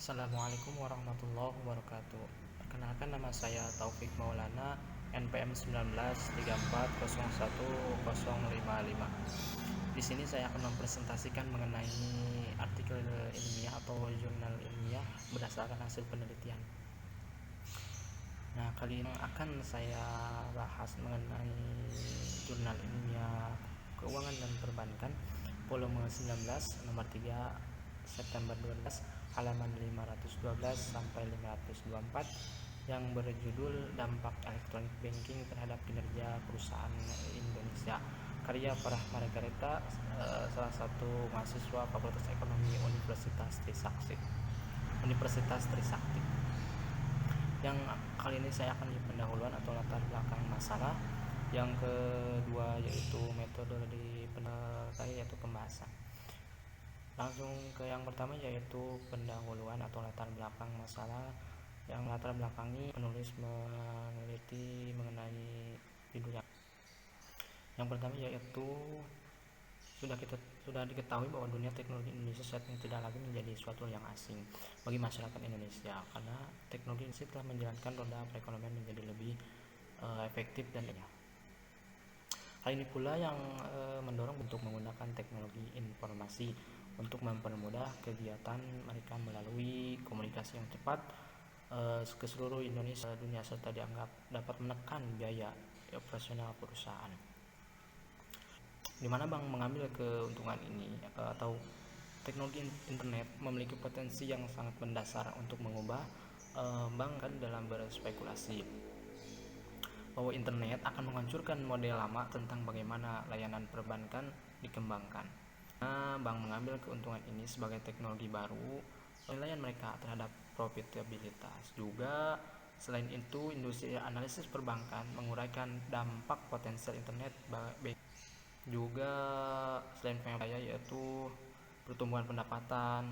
Assalamualaikum warahmatullahi wabarakatuh. Perkenalkan, nama saya Taufik Maulana, NPM 1934010055. Di sini saya akan mempresentasikan mengenai artikel ilmiah atau jurnal ilmiah berdasarkan hasil penelitian. Nah, kali ini akan saya bahas mengenai jurnal ilmiah keuangan dan perbankan volume 19 nomor 3 September 12 halaman 512 sampai 524 yang berjudul Dampak Electronic Banking terhadap kinerja perusahaan Indonesia, karya Farah Margareta, salah satu mahasiswa Fakultas Ekonomi Universitas Trisakti. Yang kali ini saya akan pendahuluan atau latar belakang masalah. Yang kedua yaitu metodologi yaitu pembahasan. Langsung ke yang pertama yaitu pendahuluan atau latar belakang masalah. Yang latar belakangi penulis meneliti mengenai judulnya. Yang pertama yaitu sudah diketahui bahwa dunia teknologi Indonesia saat ini tidak lagi menjadi suatu yang asing bagi masyarakat Indonesia, karena teknologi ini telah menjalankan roda perekonomian menjadi lebih efektif dan hal ini pula yang mendorong untuk menggunakan teknologi informasi untuk mempermudah kegiatan mereka melalui komunikasi yang cepat ke seluruh Indonesia dunia, serta dianggap dapat menekan biaya operasional perusahaan. Di mana bank mengambil keuntungan ini atau teknologi internet memiliki potensi yang sangat mendasar untuk mengubah bank kan dalam berspekulasi bahwa internet akan menghancurkan model lama tentang bagaimana layanan perbankan dikembangkan. Nah, bank mengambil keuntungan ini sebagai teknologi baru penilaian mereka terhadap profitabilitas. Juga selain itu, industri analisis perbankan menguraikan dampak potensial internet juga selain biaya yaitu pertumbuhan pendapatan,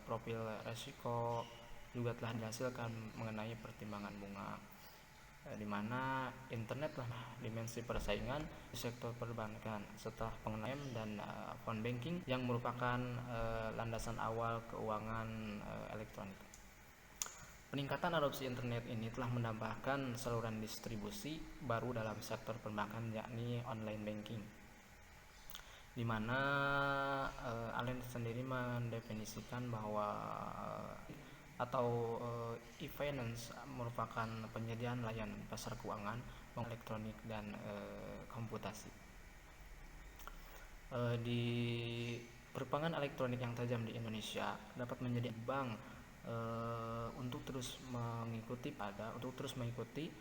profil resiko juga telah dihasilkan mengenai pertimbangan bunga, di mana internet lah dimensi persaingan di sektor perbankan setelah pengenalan dan phone banking yang merupakan landasan awal keuangan elektronik. Peningkatan adopsi internet ini telah menambahkan saluran distribusi baru dalam sektor perbankan, yakni online banking, di mana Allen sendiri mendefinisikan bahwa e-finance merupakan penyediaan layanan pasar keuangan elektronik dan komputasi. Di perbankan elektronik yang tajam di Indonesia dapat menjadi bank untuk terus mengikuti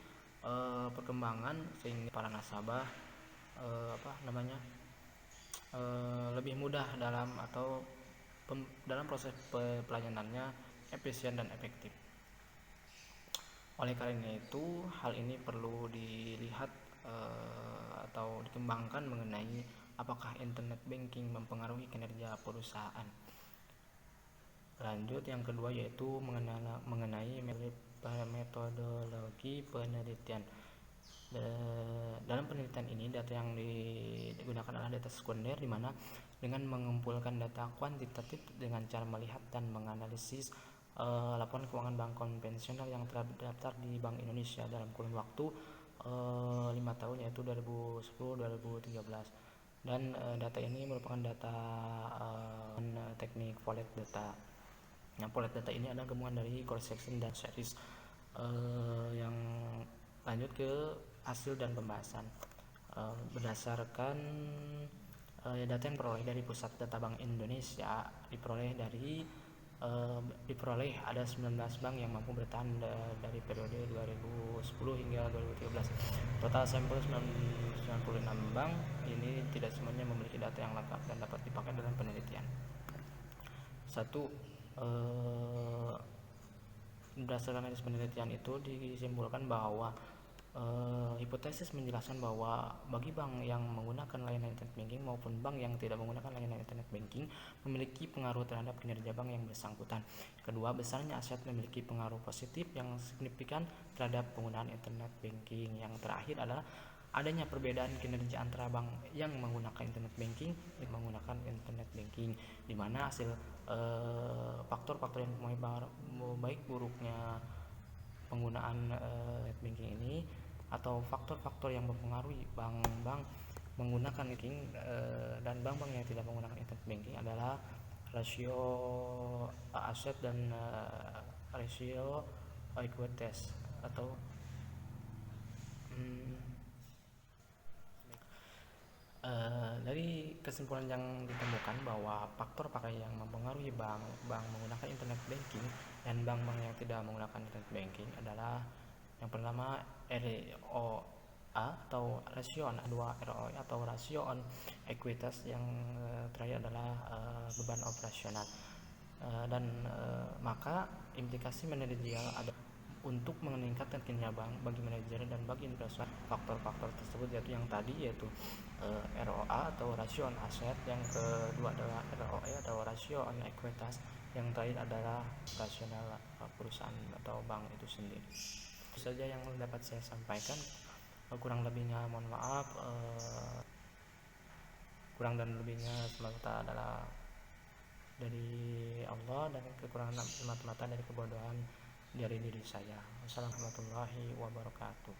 perkembangan sehingga para nasabah lebih mudah dalam proses pelayanannya efisien dan efektif. Oleh karena itu, hal ini perlu dilihat atau dikembangkan mengenai apakah internet banking mempengaruhi kinerja perusahaan. Lanjut, yang kedua yaitu mengenai metodologi penelitian. Dalam penelitian ini, data yang digunakan adalah data sekunder, di mana dengan mengumpulkan data kuantitatif dengan cara melihat dan menganalisis laporan keuangan bank konvensional yang terdaftar di Bank Indonesia dalam kurun waktu 5 tahun yaitu 2010-2013. Dan data ini merupakan data teknik Pollet data. Nah, Pollet data ini adalah gabungan dari cross section dan series. Yang lanjut ke hasil dan pembahasan. Berdasarkan data yang diperoleh dari Pusat Data Bank Indonesia, diperoleh ada 19 bank yang mampu bertahan dari periode 2010 hingga 2013. Total sampel 96 bank ini tidak semuanya memiliki data yang lengkap dan dapat dipakai dalam penelitian. Berdasarkan hasil penelitian itu disimpulkan bahwa hipotesis menjelaskan bahwa bagi bank yang menggunakan layanan internet banking maupun bank yang tidak menggunakan layanan internet banking memiliki pengaruh terhadap kinerja bank yang bersangkutan. Kedua, besarnya aset memiliki pengaruh positif yang signifikan terhadap penggunaan internet banking. Yang terakhir adalah adanya perbedaan kinerja antara bank yang menggunakan internet banking dan menggunakan internet banking, di mana hasil faktor-faktor yang baik buruknya penggunaan net banking ini atau faktor-faktor yang mempengaruhi bank-bank menggunakan banking dan bank-bank yang tidak menggunakan internet banking adalah rasio aset dan rasio ekuitas atau dari kesimpulan yang ditemukan bahwa faktor-faktor yang mempengaruhi bank menggunakan internet banking dan bank-bank yang tidak menggunakan internet banking adalah yang pertama ROA atau rasio on dua ROE atau rasio on ekuitas, yang terakhir adalah beban operasional. Maka implikasi manajerial ada untuk meningkatkan kinerja bank bagi manajer dan bagi investor. Faktor-faktor tersebut yaitu ROA atau rasio on aset, yang kedua adalah ROE atau rasio on ekuitas, yang terakhir adalah operasional perusahaan atau bank itu sendiri. Itu saja yang dapat saya sampaikan. Kurang lebihnya mohon maaf. Kurang dan lebihnya semata adalah dari Allah, dan kekurangan semata-mata dari kebodohan dari diri saya. Wassalamualaikum warahmatullahi wabarakatuh.